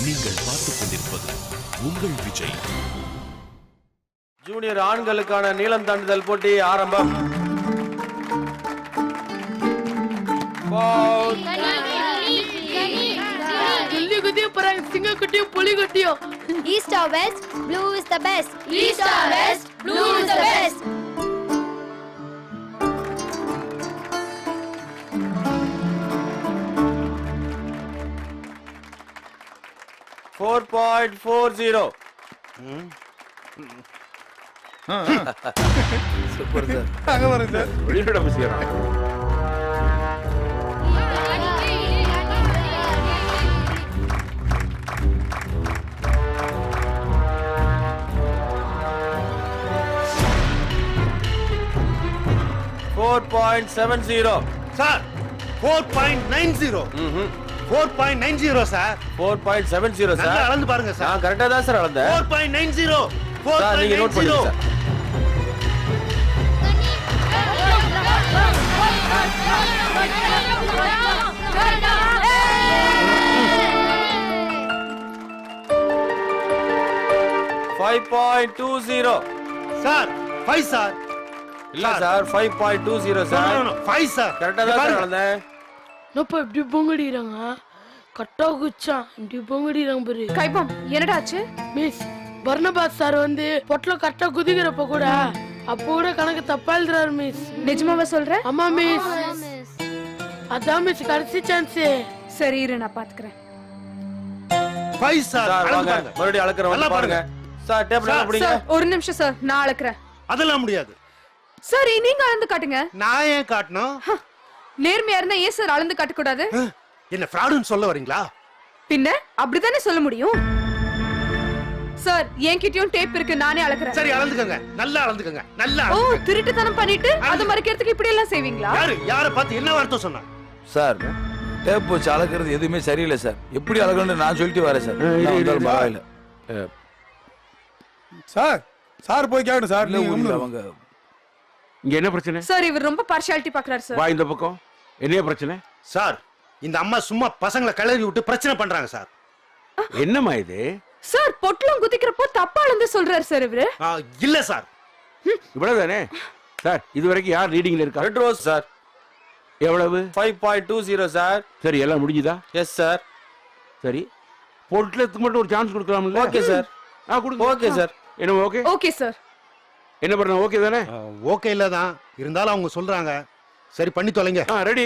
நீங்கள் பார்த்துக் கொண்டிருப்பது உங்கள் விஜய். ஜூனியர் ஆண்களுக்கான நீளம் தாண்டுதல் போட்டி ஆரம்பம். East or west, blue is the best. East or west, blue is the best. Super sir. அங்க வரேன் சார். வெளியிட பேசுகிறேன். சார் 4.90. 4.90 சார். 4.70 நல்லா சார். அளந்து பாருங்க சார். நான் கரெக்டா தான் சார் அளந்தேன். 4.90. சார் நீங்க நோட் பண்ணுங்க சார். Sir 5 sir. இல்ல சார் 5.20 சார். 5 சார். கரெக்டா தான் சார் அளந்தேன். நோப்பா இப்படி பொங்கடிறாங்க கட்டா குச்சா இப்படி பொங்கடிறாங்க பாரு. கைபம் என்னடா ஆச்சு? மிஸ் பர்னபாஸ் சார் வந்து பொட்டல கட்டா குதிக்கிறப்ப கூட அப்போ கூட கணக்கு தப்பா எழுதுறாரு மிஸ். நிஜமாவா சொல்ற? ஆமா மிஸ். அதான் மிஸ் கடைசி சான்ஸ். சரி இரு நான் பாத்துக்கறேன். 5 சார். சார் அளந்து வாங்க பாருங்க. மறுபடியும் அளக்குறேன் வந்து பாருங்க. சார் டேப் நல்லா பிடிங்க. சார் ஒரு நிமிஷம் சார் நான் அளக்குறேன். அதெல்லாம் முடியாது. சரி நீங்க அளந்து காட்டுங்க. நான் ஏன் காட்டணும்? நேர்மையா இருந்தா ஏன் சார் அளந்து காட்ட கூடாது? என்ன ஃப்ராடுன்னு சொல்ல வரீங்களா? பின்ன அப்படிதானே சொல்ல முடியும். சார் என்கிட்டயும் டேப் இருக்கு நானே அளக்குறேன். சரி அளந்துக்கங்க. நல்லா அளந்துக்கங்க. நல்லா ஓ அளந்துக்கங்க. திருட்டுத்தனம் பண்ணிட்டு அது மறைக்கிறதுக்கு இப்படி எல்லாம் செய்வீங்களா? யார பார்த்து என்ன வார்த்தை சொன்னா? சார் டேப் வச்சு அளக்கிறது எதுவுமே சரியில்லை சார். எப்படி அளக்கணும்னு நான் சொல்லிட்டு வரேன் சார். பரவாயில்ல சார். சார் போய் கேட்கணும் சார். அவங்க இங்க என்ன பிரச்சனை? சார் இவர் ரொம்ப பார்ஷியாலிட்டி பாக்குறாரு சார். வா இந்த பக்கம். என்ன பிரச்சனை? சார் இந்த அம்மா சும்மா பசங்களை கிளறி விட்டு பிரச்சனை பண்றாங்க சார். என்னம்மா இது? சார் பொட்டலம் குதிக்கிறப்போ தப்பா அளந்து சொல்றாரு சார் இவரு. இல்ல சார். இவ்வளவுதானே சார்? இது வரைக்கும் யார் ரீடிங்ல இருக்கா? Red rose sir. எவ்வளவு? 5.20 சார். சரி எல்லாம் முடிஞ்சுதா? Yes sir. சரி பொட்டலத்துக்கு மட்டும் ஒரு சான்ஸ் கொடுக்கலாம்ல? Okay sir. கொடுங்க. Okay sir. என்ன ஓகே? Okay sir. என்ன பண்ண ஓகே தானே? ஓகே இல்ல தான் இருந்தாலும் அவங்க சொல்றாங்க. சரி பண்ணி தொலைங்க. ரெடி.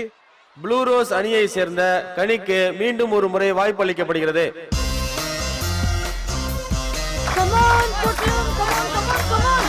ப்ளூ ரோஸ் அணியை சேர்ந்த கனிக்கு மீண்டும் ஒரு முறை வாய்ப்பு அளிக்கப்படுகிறது. Come on, Putlum, come on, come on, come on.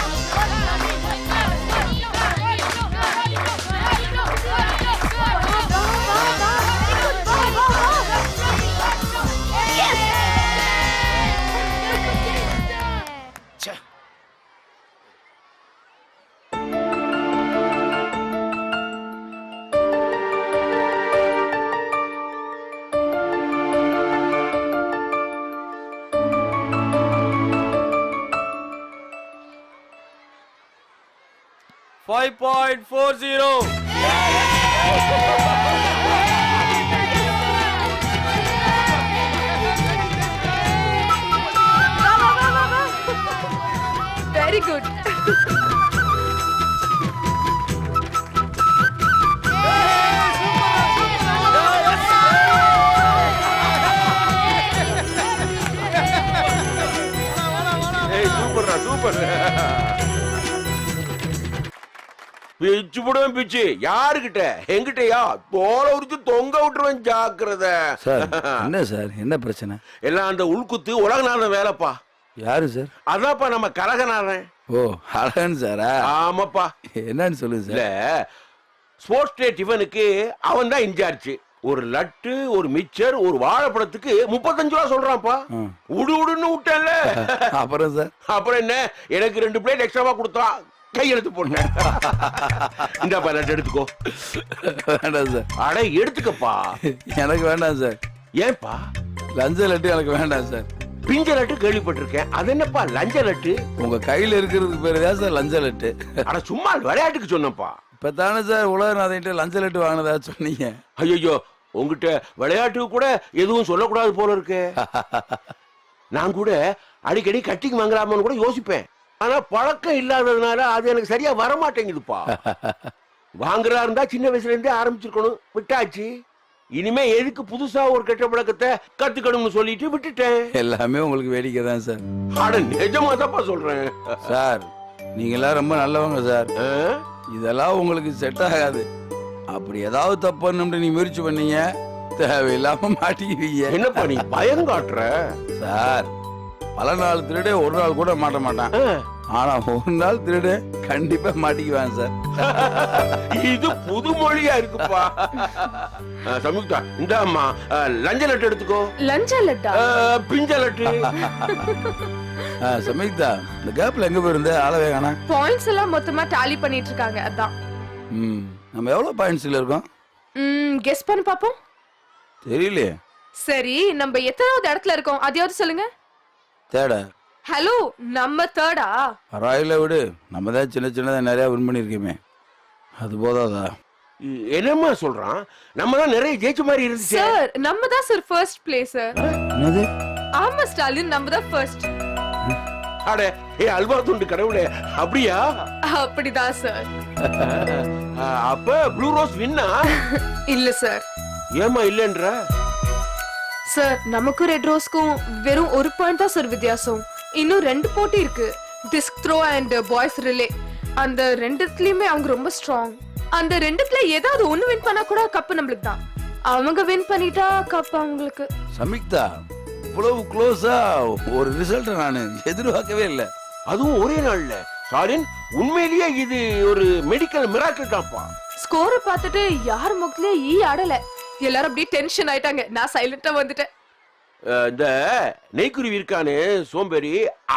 Very good. Super. பிச்சு போடுவேன் பிச்சு. யாருகிட்ட? எங்கிட்டயா? தோலை உரிச்சு தொங்க விட்டுருவேன். ஜாக்கிரதை சார். என்ன சார் என்ன பிரச்சனை? எல்லாம் அந்த உள்குத்து உலகநாதன் வேலைப்பா. யாரு சார்? அதான்ப்பா நம்ம கரகநாதன். ஓ அழகன் சாரா? ஆமாப்பா. என்னன்னு சொல்லுங்க இல்ல சார். ஸ்போர்ட்ஸ் டே டிஃபனுக்கு அவன் தான் இன்சார்ஜ். ஒரு லட்டு ஒரு மிச்சர் ஒரு வாழைப்பழத்துக்கு 35 ரூபா சொல்றான்ப்பா. உடுன்னு விட்டேன்ல. அப்புறம் சார்? அப்புறம் என்ன, எனக்கு 2 பிளேட் எக்ஸ்ட்ராவா கொடுத்தான். கையெழுத்து போட்டேன். இந்தாப்பா லட்டு எடுத்துக்கோ. வேண்டாம் சார். அட எடுத்துக்கப்பா. எனக்கு வேண்டாம் சார். ஏன்பா? லஞ்ச லட்டு எனக்கு வேண்டாம் சார். பிஞ்ச லட்டு கேள்விப்பட்டிருக்கேன். அது என்னப்பா லஞ்ச லட்டு? உங்க கையில இருக்கிறதுக்கு பேரு தான் சார் லஞ்ச லட்டு. அட சும்மா விளையாட்டுக்கு சொன்னப்பா. இப்பதானே சார் உலகநாதன்ட்டு லஞ்ச லட்டு வாங்கினதா சொன்னீங்க. ஐயோ உங்ககிட்ட விளையாட்டுக்கு கூட எதுவும் சொல்லக்கூடாது போல இருக்கு. நான் கூட அடிக்கடி கட்டிங் வாங்கலாமான்னு கூட யோசிப்பேன். ஆனா பழக்கம் இல்லாததுனால அது எனக்கு சரியா வரமாட்டேங்குதுப்பா. வாங்குறா இருந்தா சின்ன வயசுல இருந்தே ஆரம்பிச்சிருக்கணும், விட்டாச்சு. இனிமே எதுக்கு புதுசா ஒரு கெட்ட பழக்கத்தை கத்துக்கணும்னு சொல்லிட்டு விட்டுட்டேன். எல்லாமே உங்களுக்கு வேடிக்கை தான் சார். அட நிஜமா தான்ப்பா சொல்றேன் சார், நீங்களாம் ரொம்ப நல்லவங்க சார். ஆ? இதெல்லாம் உங்களுக்கு செட் ஆகாது. அப்படி ஏதாவது தப்புன்னு நீ முயற்சி பண்ணீங்க, தேவையில்லாம மாட்டிக்குவீங்க. என்னப்பா நீ பயம் காட்டுற? சார், பல நாள் திருடே ஒரு நாள் கூட மாட்ட மாட்டான். ஆ. ஆனா ஒரு நாள் திருடே கண்டிப்பா மாட்டிக்குவான் சார். இது புது மொழியா இருக்குப்பா. சம்யுக்தா, இந்த அம்மா லஞ்ச லட்டு எடுத்துக்கோ. லஞ்ச லட்டா? பிஞ்ச லட்டு. சமீக்தா, இந்த கேப்ல எங்க போயிருந்த ஆளவே காணா? பாயிண்ட்ஸ் எல்லாம் மொத்தமா டாலி பண்ணிட்டு இருக்காங்க, அதான். நம்ம எவ்வளவு பாயிண்ட்ஸ்ல இருக்கோம்? கெஸ் பண்ணி பாப்போம். தெரியலையே. சரி, நம்ம எத்தனாவது இடத்துல இருக்கோம் அதையாவது சொல்லுங்க. தேட ஹலோ, நம்ம தேர்டா? ராயில விடு, நம்ம தான் சின்ன சின்னதா நிறைய வின் பண்ணிருக்கோமே, அது போதாதா? என்னம்மா சொல்றான்? நம்ம தான் நிறைய ஜெயிச்ச மாதிரி இருந்துச்சு. சார், நம்ம தான் சார் ஃபர்ஸ்ட் பிளேஸ். என்னது? ஆமா ஸ்டாலின், நம்ம தான் ஃபர்ஸ்ட். அட ஏ அல்வா துண்டு கடவுளே, அப்படியா? அப்படிதான் சார். அப்ப ப்ளூ ரோஸ் வின்னா? இல்ல சார். ஏமா இல்லன்ற? சார், நமக்கும் ரெட் ரோஸ்க்கும் வெறும் ஒரு பாயிண்ட் தான் சார் வித்தியாசம். இன்னும் 2 போட்டி இருக்கு, disk throw and boys relay. அந்த ரெண்டுத்துலயுமே அவங்க ரொம்ப ஸ்ட்ராங். அந்த ரெண்டுத்துல ஏதாவது ஒண்ணு வின் பண்ணா கூட கப் நம்மளுக்கு தான். அவங்க வின் பண்ணிட்டா கப் அவங்களுக்கு. சமீக்தா, இவ்வளவு க்ளோஸா ஒரு ரிசல்ட் நான் எதிர்பார்க்கவே இல்லை. அதுவும் ஒரே நாள்ல. சாரின், உண்மையிலேயே இது ஒரு மெடிக்கல் மிராக்கிள் தான்ப்பா. ஸ்கோரை பார்த்துட்டு யார் முகத்திலே ஈ ஆடல. எல்லாரும் அப்படியே டென்ஷன் ஆயிட்டாங்க. நான் சைலண்டா வந்துட்டேன். இந்த நெய்க்குருவி இருக்கானே சோம்பேறி,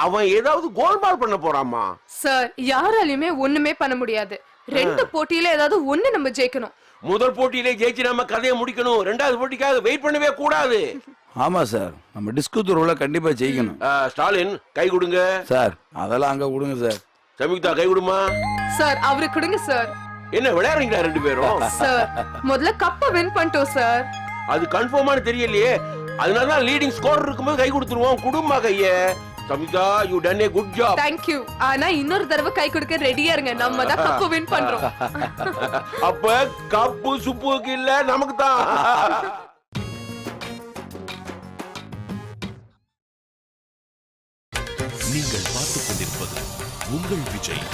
அவன் ஏதாவது கோல்மால் பண்ண போறாமா? சார், யாராலையுமே ஒண்ணுமே பண்ண முடியாது. 2 போட்டியில ஏதாவது ஒண்ணு நம்ம ஜெயிக்கணும். முதல் போட்டியிலே ஜெயிச்சு நம்ம கதையை முடிக்கணும். 2வது போட்டிக்காக வெயிட் பண்ணவே கூடாது. ஆமா சார், நம்ம டிஸ்கு துருவுல கண்டிப்பா ஜெயிக்கணும். ஸ்டாலின், கை கொடுங்க சார். அதெல்லாம் அங்க கொடுங்க சார். சம்யுக்தா, கை கொடுமா. சார், அவருக்கு கொடுங்க சார். என்ன விளையாடுறீங்களா 2 பேரும்? சார், முதல்ல கப்ப வின் பண்ணிட்டோம் சார். அது கன்ஃபார்மான தெரியலையே, அதனாலதான் லீடிங் ஸ்கோர் இருக்கும்போது கை கொடுத்துருவோம். குடும்பமா கைய. Samyuktha, you done a good job. Thank you. ஆனா இன்னொரு தடவை கை கொடுக்க ரெடியா இருங்க. நம்ம தான் கப் வின் பண்றோம். அப்ப கப்பு சுப்புக்கு இல்ல, நமக்கு தான். நீங்கள் பார்த்துக் கொண்டிருப்பது உங்கள் விஜய்.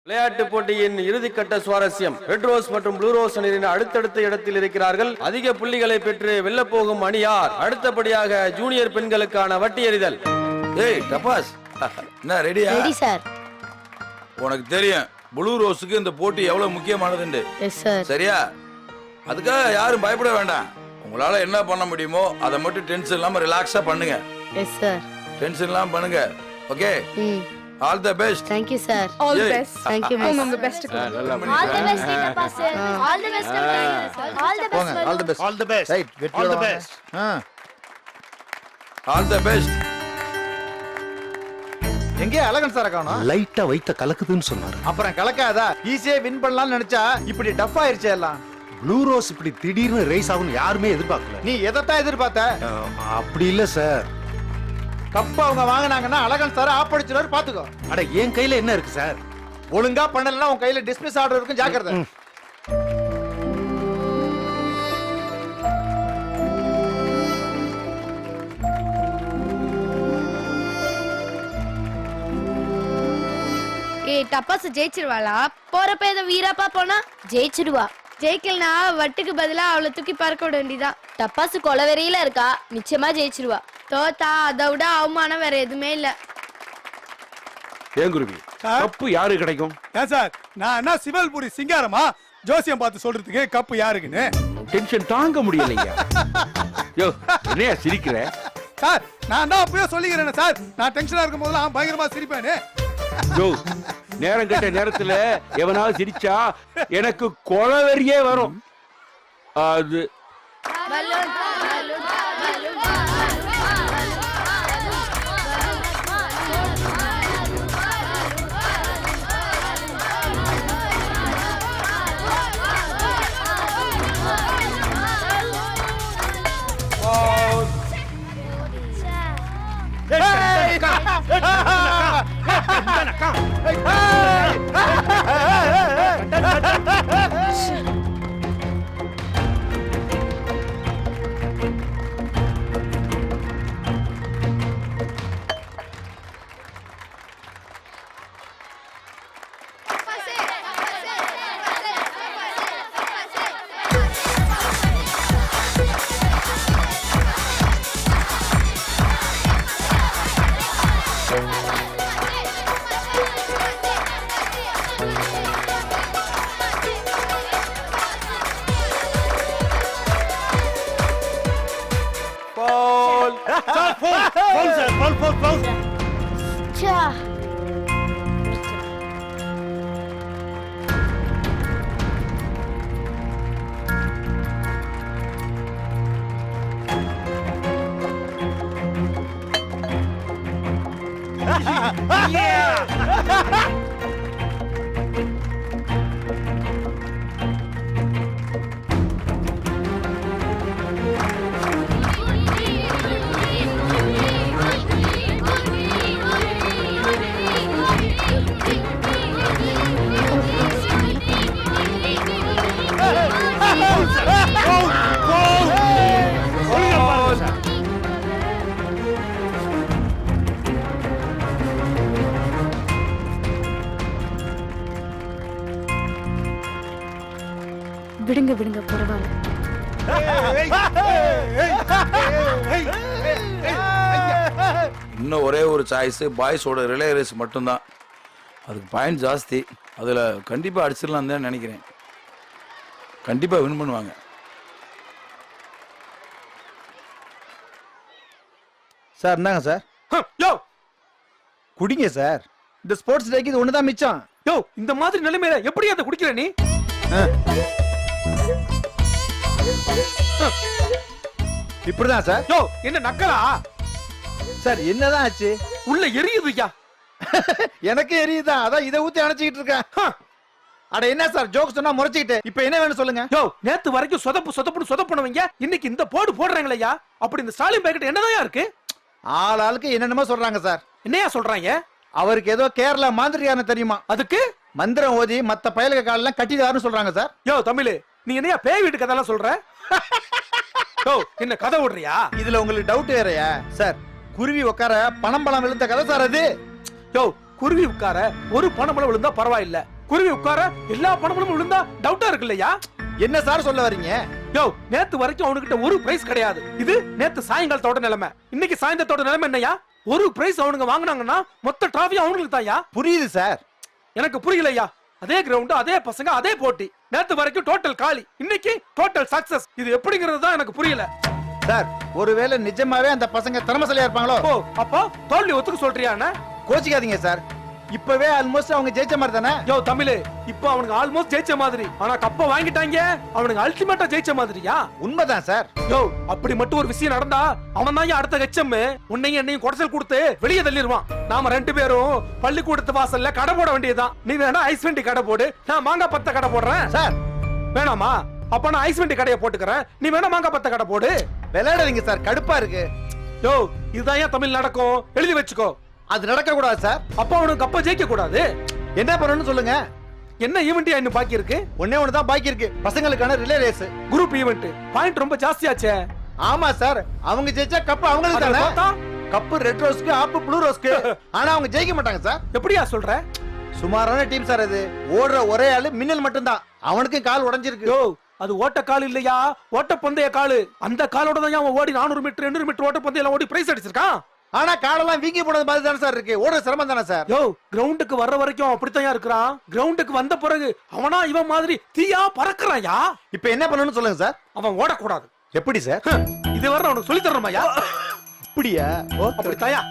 விளையாட்டு போட்டியின் இறுதிக்கட்ட சுவாரஸ்யம். ரெட் ரோஸ் மற்றும் ப்ளூ ரோஸ் அணியினர் அடுத்தடுத்த இடத்தில் இருக்கிறார்கள். அதிக புள்ளிகளை பெற்று வெல்ல போகும் அணி யார்? அடுத்தபடியாக ஜூனியர் பெண்களுக்கான வட்டி எறிதல். ஏய் டபாஸ், என்ன ரெடியா? Ready sir. உனக்கு தெரியும் ப்ளூ ரோஸுக்கு இந்த போட்டி எவ்வளவு முக்கியமானதுன்னு. Yes sir. சரியா? அதுக்காக யாரும் பயப்பட வேண்டாம். உங்களால என்ன பண்ண முடியுமோ அதை மட்டும் டென்ஷன் இல்லாம ரிலாக்ஸா பண்ணுங்க. Yes sir. டென்ஷன் இல்லாம பண்ணுங்க. Okay, all the best. Thank you sir. All the Yay. best. Thank you miss. உங்க best. All the best Tapa sir. All the best. All the best. All the best. All the best. Right, all the best. All the best. எங்கே அழகன் சார காணோம்? லைட்டா வைத்த கலக்குதுன்னு சொன்னாரு. அப்புறம் கலக்காதா? ஈஸியா win பண்ணலாம்னு நினைச்சா இப்படி டஃப் ஆயிருச்சு எல்லாம். ப்ளூ ரோஸ் இப்படி திடீர்னு ரேஸ் ஆகும்னு யாருமே எதிர்பார்க்கல. நீ எதைத்தான் எதிர்பார்த்த? அப்படி இல்ல சார். கப் அவங்க வாங்கினாங்கன்னா அழகன் சார் ஆப்படிச்சுறாரு, பாத்துக்கோ. அட என் கையில என்ன இருக்கு சார்? ஒழுங்கா பண்ணலன்னா உன் கையில டிஸ்மிஸ் ஆர்டர் இருக்கும், ஜாக்கிரதை. ஏய், டப்பாஸ் ஜெயிச்சிருவாளா? போறப்ப ஏதோ வீராப்பா போனா ஜெயிச்சிடுவா. ஜெயிக்கலனா வட்டுக்கு பதிலா அவளை தூக்கி பறக்க விட வேண்டியதான். டப்பாசு கொலவெறியில இருக்கா, நிச்சயமா ஜெயிச்சிருவா. தோத்தா அதை விட அவமானம் வேற எதுவுமே இல்ல. ஏன் குருவி, கப்பு யாரு கிடைக்கும்? ஏன் சார், நான் என்ன சிவல்புரி சிங்காரமா ஜோசியம் பார்த்து சொல்றதுக்கு கப்பு யாருக்குன்னு? டென்ஷன் தாங்க முடியலைங்க. யோ, என்னையா சிரிக்கிற? சார், நான் தான் அப்பவே சொல்லிக்கிறேன் சார், நான் டென்ஷனா இருக்கும் போதெல்லாம் பயங்கரமா சிரிப்பேன்னு. யோ, நேரம் கெட்ட நேரத்துல எவனாவது சிரிச்சா எனக்கு கொலவெறியே வரும். அது இருக்கான் ச்சா. விடுங்க விடுங்க பரவாயில்ல. இன்னும் ஒரே ஒரு சாய்ஸ் பாய்ஸோட ரிலே ரேஸ் மட்டும்தான். அதுக்கு பாயிண்ட் ஜாஸ்தி. அதில் கண்டிப்பாக அடிச்சிடலாம் தான் நினைக்கிறேன். கண்டிப்பாக வின் பண்ணுவாங்க. சார் என்னங்க சார்? யோ குடிங்க சார். இந்த ஸ்போர்ட்ஸ் டேக்கு இது ஒண்ணுதான் மிச்சம். யோ இந்த மாதிரி நிலைமையில எப்படி அதை குடிக்கிற நீ? இப்படிதான் சார். யோ என்ன நக்கலா? சார் என்னதான் ஆச்சு? உள்ள எரியுதுயா. எனக்கு எரியுதான். அதான் இதை ஊத்தி அணைச்சிக்கிட்டு இருக்கேன். அட என்ன சார் ஜோக் சொன்னா முறைச்சிக்கிட்டு இப்ப என்ன வேணும் சொல்லுங்க? யோ நேத்து வரைக்கும் சொதப்புனவங்க இன்னைக்கு இந்த போடு போடுறாங்களையா? அப்படி இந்த ஸ்டாலின் பேக்கெட் என்னதான் இருக்கு? ஆளுக்கு என்னென்னமோ சொல்றாங்க சார். என்னையா சொல்றாங்க? அவருக்கு ஏதோ கேரளா மாந்திரியான தெரியுமா? அதுக்கு மந்திரம் ஓதி மத்த பயலுக காலெல்லாம் கட்டிதாருன்னு சொல்றாங்க சார். யோ தமிழ் நீ என்னையா பேய் வீட்டு கதையெல்லாம் சொல்ற? யோ என்ன கதை ஓடுறியா? இதுல உங்களுக்கு டவுட் வேறயா சார்? குருவி உட்கார பணம் விழுந்த கதை சார் அது. யோ குருவி உட்கார ஒரு பணம் விழுந்தா பரவாயில்ல, குருவி உட்கார எல்லா பணமும் விழுந்தா டவுட்டா இருக்கு இல்லையா? என்ன சார் சொல்ல வரீங்க? யோ நேத்து வரைக்கும் அவனுக்கிட்ட ஒரு பிரைஸ் கிடையாது. இது நேத்து சாயங்காலத்தோட நிலைமை. இன்னைக்கு சாயந்தரத்தோட நிலைமை என்னையா? ஒரு பிரைஸ் அவனுங்க வாங்குனாங்கன்னா மொத்த டிராஃபி அவங்களுக்கு தான்யா. புரியுது சார். எனக்கு புரியலையா? அதே கிரவுண்ட், அதே பசங்க, அதே போட்டி. நேத்து வரைக்கும் டோட்டல் காலி, இன்னைக்கு டோட்டல் சக்சஸ். இது எப்படிங்கிறது தான் எனக்கு புரியல சார். ஒருவேளை நிஜமாவே அந்த பசங்க திறமசாலியா இருப்பாங்களோ? ஓ அப்போ தோல்வி ஒத்துக்க சொல்றியானே? கோச்சிக்காதீங்க சார். இப்பவே ஆல்மோஸ்ட் அவங்க ஜெயிச்ச மாதிரி தானே? யோ தமிழ் இப்போ அவனுக்கு ஆல்மோஸ்ட் ஜெயிச்ச மாதிரி. ஆனா கப்ப வாங்கிட்டாங்க, அவனுக்கு அல்டிமேட்டா ஜெயிச்ச மாதிரியா? உண்மைதான் சார். யோ அப்படி மட்டும் ஒரு விஷயம் நடந்தா அவன் தான் அடுத்த கச்சம். உன்னையும் என்னையும் குடசல் கொடுத்து வெளியே தள்ளிடுவான். நாம ரெண்டு பேரும் பள்ளிக்கூடத்து வாசல்ல கடை போட வேண்டியதுதான். நீ வேணா ஐஸ் வெண்டி கடை போடு, நான் மாங்காய் பத்த கடை போடுறேன். சார் வேணாமா? அப்ப நான் ஐஸ் வெண்டி கடையை போட்டுக்கிறேன், நீ வேணா மாங்காய் பத்த கடை போடு. விளையாடாதீங்க சார், கடுப்பா இருக்கு. யோ இதுதான் ஏன் தமிழ் நடக்கும், எழுதி வச்சுக்கோ. அது நடக்க கூடாது சார். அப்ப அவனுக்கு கப்ப ஜெயிக்க கூடாது. என்ன பண்ணணும்னு சொல்லுங்க. என்ன ஈவென்ட் இன்னும் பாக்கி இருக்கு? ஒண்ணே ஒண்ணுதான் பாக்கி இருக்கு, பசங்களுக்கான relay race. Group event. Point ரொம்ப ஜாஸ்தியாச்சே. ஆமா சார், அவங்க ஜெயிச்சா கப் அவங்களுக்கு தானே. கப் ரெட் ரோஸ்க்கு, ஆப் ப்ளூ ரோஸ்க்கு. ஆனா அவங்க ஜெயிக்க மாட்டாங்க சார். எப்படியா சொல்ற? சுமாரான டீம் சார் அது. ஓடுற ஒரே ஆளு மின்னல் மட்டும்தான். அவனுக்கு கால் உடைஞ்சிருக்கு. யோ அது ஓட்ட கால் இல்லையா, ஓட்ட பந்தய காலு. அந்த காலோட தான் அவன் ஓடி 400 மீட்டர் 200 மீட்டர் ஓட்ட பந்தயம் ஓடி பிரைஸ் அடிச்சிருக்கான். ஆனா காலெல்லாம் வீங்கி போனது மாதிரி தானே சார் இருக்கு. ஓடுற சிரமம் தானே சார். யோ கிரவுண்டுக்கு வர்ற வரைக்கும் அப்படித்தான் இருக்கிறான். கிரவுண்டுக்கு வந்த பிறகு அவனா இவன் மாதிரி தீயா பறக்குறான்யா. இப்ப என்ன பண்ணணும்னு சொல்லுங்க சார். அவன் ஓடக்கூடாது. எப்படி சார்? இது வர அவனுக்கு சொல்லி தரணுமாயா? அப்படியா? அப்படித்தாயா?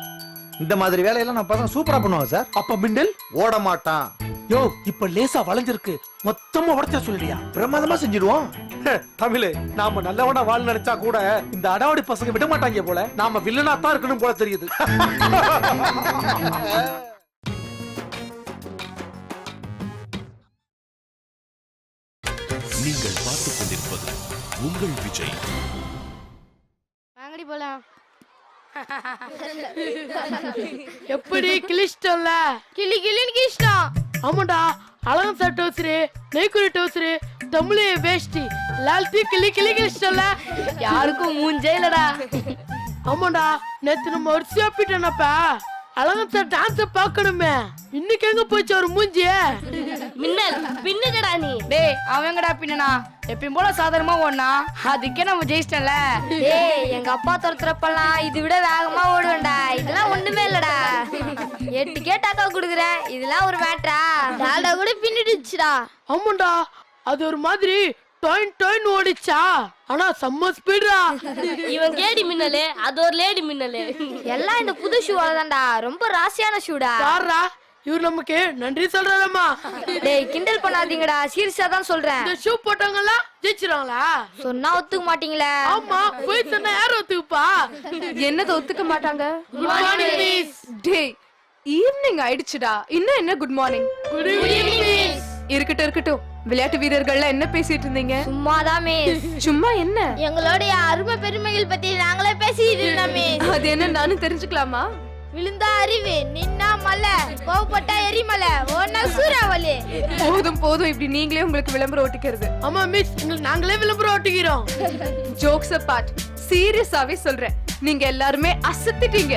இந்த மாதிரி வேலையெல்லாம் நம்ம பசங்க சூப்பரா பண்ணுவாங்க சார். அப்ப மின்னல் ஓட மாட்டான். யோ இப்ப லேசா வளைஞ்சிருக்கு, மொத்தமா உடைச்ச சொல்லியா? பிரமாதமா செஞ்சிடுவோம். தமிழ் நாம நல்லவனா வாழ நினைச்சா கூட இந்த அடாவடி பசங்க விட மாட்டாங்க போல. நாம வில்லனா தான் இருக்கணும் போல தெரியுது. நீங்கள் பார்த்துக் கொண்டிருப்பது உங்கள் விஜய். வாங்கடி போலாம். எப்படி கிளிச்சிட்டோம்ல? கிளி கிளின்னு கிஷ்டம். ஆமாண்டா, அழகன் சார் டவுசரு, நெய்க்குறி டவுசரு, தமிழே வேஷ்டி எல்லாத்தையும் கிளி கிளி கிழிச்சிட்டோம்ல. யாருக்கும் மூஞ்சே இல்லடா. ஆமாண்டா, நேத்து நம்ம வரிசையா போயிட்டோம்ப்பா. அழகன் சார் டான்ஸ பாக்கணுமே. இன்னைக்கு எங்க போச்சு ஒரு மூஞ்சிய? மின்னல் பின்னுக்கடா நீ. டேய் அவங்கடா பின்னனா? எப்பயும் போல சாதாரணமா ஓடனா, அதுக்கே நம்ம ஜெயிச்சிட்டோம்ல. டேய் எங்க அப்பா துரத்துறப்பெல்லாம் இது விட வேகமா ஓடுவேன்டா. இதெல்லாம் ஒண்ணுமே இல்லடா. 8 கேட்டாக்கா குடுக்குறேன், இதெல்லாம் ஒரு மேட்டரா? டால்டா கூட பின்னிடுச்சுடா. ஆமாண்டா, அது ஒரு மாதிரி டொயின் டொயின் ஓடிச்சா. ஆனா செம்ம ஸ்பீடா. இவன் கேடி மின்னலு, அது ஒரு லேடி மின்னலு. எல்லாம் இந்த புது ஷூ தான்டா. ரொம்ப ராசியான ஷூடா. யாரா இவர்? நமக்கு நன்றி சொல்றாரம்மா. டேய் கிண்டல் பண்ணாதீங்கடா, சீரியஸா தான் சொல்றேன். இந்த ஷூ போட்டவங்களா ஜெயிச்சிராங்களா? சொன்னா ஒத்துக்க மாட்டீங்களே. ஆமா, போய் சொன்னா யார் ஒத்துக்குப்பா? என்னது ஒத்துக்க மாட்டாங்க? Good morning miss. டேய் ஈவினிங் ஆயிடுச்சுடா, இன்னும் என்ன good morning? Good evening miss. இருக்கட்டும் இருக்கட்டும், விளையாட்டு வீரர்கள்ல என்ன பேசிட்டு இருந்தீங்க? சும்மாதான் மிஸ். சும்மா என்ன? எங்களுடைய அருமை பெருமைகள் பத்தி நாங்களே பேசிட்டு இருந்தோம் மிஸ். அது என்ன நானும் தெரிஞ்சுக்கலாமா? விழுந்தா அறிவு, நின்னா மலை, கோவப்பட்டா எரிமலை, ஒன்னா சூறாவளி. போதும் போதும், இப்படி நீங்களே உங்களுக்கு விளம்பரம் ஓட்டிக்கிறது. ஆமா மிஸ், உங்களுக்கு நாங்களே விளம்பரம் ஓட்டிக்கிறோம். ஜோக்ஸ் அபார்ட், சீரியஸாவே சொல்றேன், நீங்க எல்லாருமே அசத்திட்டீங்க.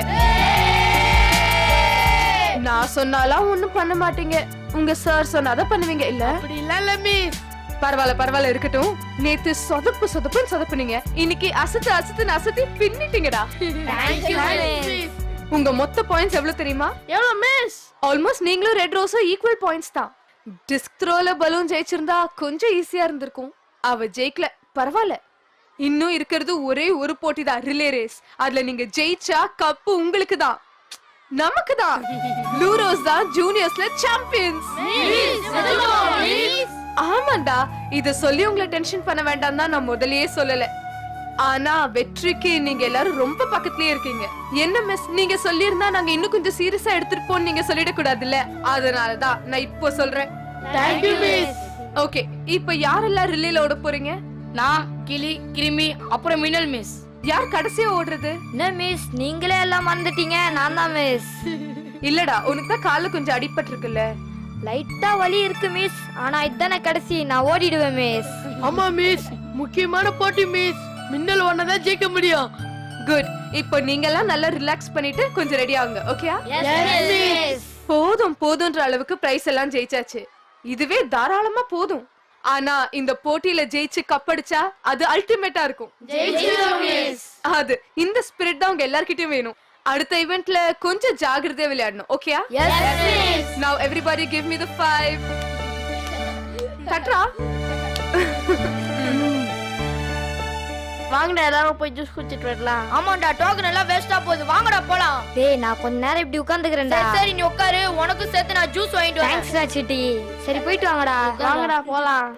நான் சொன்னாலாம் ஒண்ணும் பண்ண மாட்டீங்க, உங்க சார் சொன்னாதான் பண்ணுவீங்க இல்ல? அப்படி இல்ல மிஸ். பரவாயில்ல பரவாயில்ல, இருக்கட்டும். நேத்து சொதப்பு சொதப்புன்னு சொதப்புனீங்க, இன்னைக்கு அசத்து அசத்துன்னு அசத்தி பின்னிட்டீங்கடா. Thank you miss. உங்க மொத்த பாயிண்ட்ஸ் எவ்வளவு தெரியுமா? எவ்வளவு மிஸ்? ஆல்மோஸ்ட் நீங்களும் ரெட் ரோஸும் ஈக்குவல் பாயிண்ட்ஸ் தான். டிஸ்க் த்ரோல பலூன் ஜெயிச்சிருந்தா கொஞ்சம் ஈஸியா இருந்திருக்கும். அவ ஜெயிக்கல, பரவாயில்ல. இன்னும் இருக்கிறது ஒரே ஒரு போட்டி தான், ரிலே ரேஸ். அதுல நீங்க ஜெயிச்சா கப்பு உங்களுக்கு தான், நமக்கு தான். ப்ளூ ரோஸ் தான் ஜூனியர்ஸ்ல சாம்பியன்ஸ். ஆமாண்டா, இத சொல்லி உங்களை டென்ஷன் பண்ண வேண்டாம் தான் நான் முதல்லயே சொல்லல. ஆனா வெற்றிக்கு நீங்க எல்லாரும் ரொம்ப பக்கத்துலயே இருக்கீங்க. என்ன மிஸ், நீங்க சொல்லியிருந்தா நாங்க இன்னும் கொஞ்சம் சீரியஸா எடுத்துட்டு போன்னு நீங்க சொல்லிட கூடாதுல்ல, அதனாலதான் நான் இப்போ சொல்றேன். Thank you miss. ஓகே, இப்போ யாரெல்லாம் ரிலேல ஓட போறீங்க? நான், கிளி, கிருமி, அப்புறம் மின்னல் மிஸ். யார் கடைசியா ஓடுறது? என்ன மிஸ், நீங்களே எல்லாம் மறந்துட்டீங்க. நான் தான் மிஸ். இல்லடா, உனக்கு தான் கால கொஞ்சம் அடிபட்டு இருக்குல்ல. லைட்டா வலி இருக்கு மிஸ், ஆனா இதானே கடைசி, நான் ஓடிடுவேன் மிஸ். ஆமா மிஸ், முக்கியமான போட்டி மிஸ். மின்னல் ஒன்னதான் ஜெயிக்க முடியும். குட், இப்போ நீங்க எல்லாம் நல்லா ரிலாக்ஸ் பண்ணிட்டு கொஞ்சம் ரெடி ஆகுங்க, ஓகேயா? Yes miss. போதும் போதும்ன்ற அளவுக்கு பிரைஸ் எல்லாம் ஜெயிச்சாச்சு, இதுவே தாராளமா போதும். ஆனா இந்த போட்டியில ஜெயிச்சு கப்படிச்சா அது அல்டிமேட்டா இருக்கும். அது இந்த ஸ்பிரிட் தான் உங்க எல்லார்கிட்டயும் வேணும். அடுத்த ஈவென்ட்ல கொஞ்சம் ஜாகிரதையா விளையாடணும், ஓகேயா? Yes miss. Now everybody give me the 5. Katra. வாங்கடா எல்லாரும் போய் ஜூஸ் குடிச்சிட்டு வரலாம். ஆமாண்டா, டோக்கன் எல்லாம் வேஸ்டா போகுது, வாங்கடா போலாம். டேய் நான் கொஞ்ச நேரம் இப்படி உட்கார்ந்துக்கிறேன்டா. சரி நீ உட்காரு, உனக்கு சேர்த்து நான் ஜூஸ் வாங்கிட்டு வரேன். தேங்க்ஸ்டா சிட்டி. சரி போயிட்டு வாங்கடா. வாங்கடா போலாம்.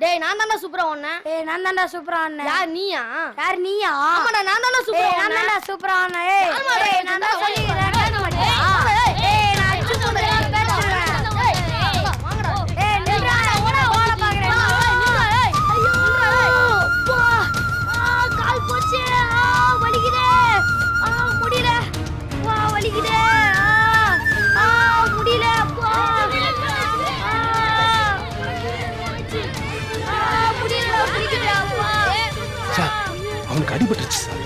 டேய் நான் தான்டா சூப்பரா ஓடுனேன். ஏய் நான் தான்டா சூப்பரா ஆடுனேன். யார் நீயா? யார் நீயா? ஆமாடா நான் தான்டா சூப்பரா ஏய் நான் ஓடுனேன். தான்டா சூப்பரா ஆடுனேன். ஏய் நான் தான் சொல்லிக்கிறேன், கேட்க மாட்டியா? ஏய் நான் அடிச்சு போடுறேன், பேசுறேன். வாங்கடா. ஏய் நில்றா, ஓட பாக்குறேன். ஐயோ அப்பா, கால் போச்சு. வலிக்குதே. முடியல. வலிக்குதே. முடியல. அப்பா முடியல, வலிக்குதே அப்பா. அவனுக்கு அடிபட்டுருச்சு சார்.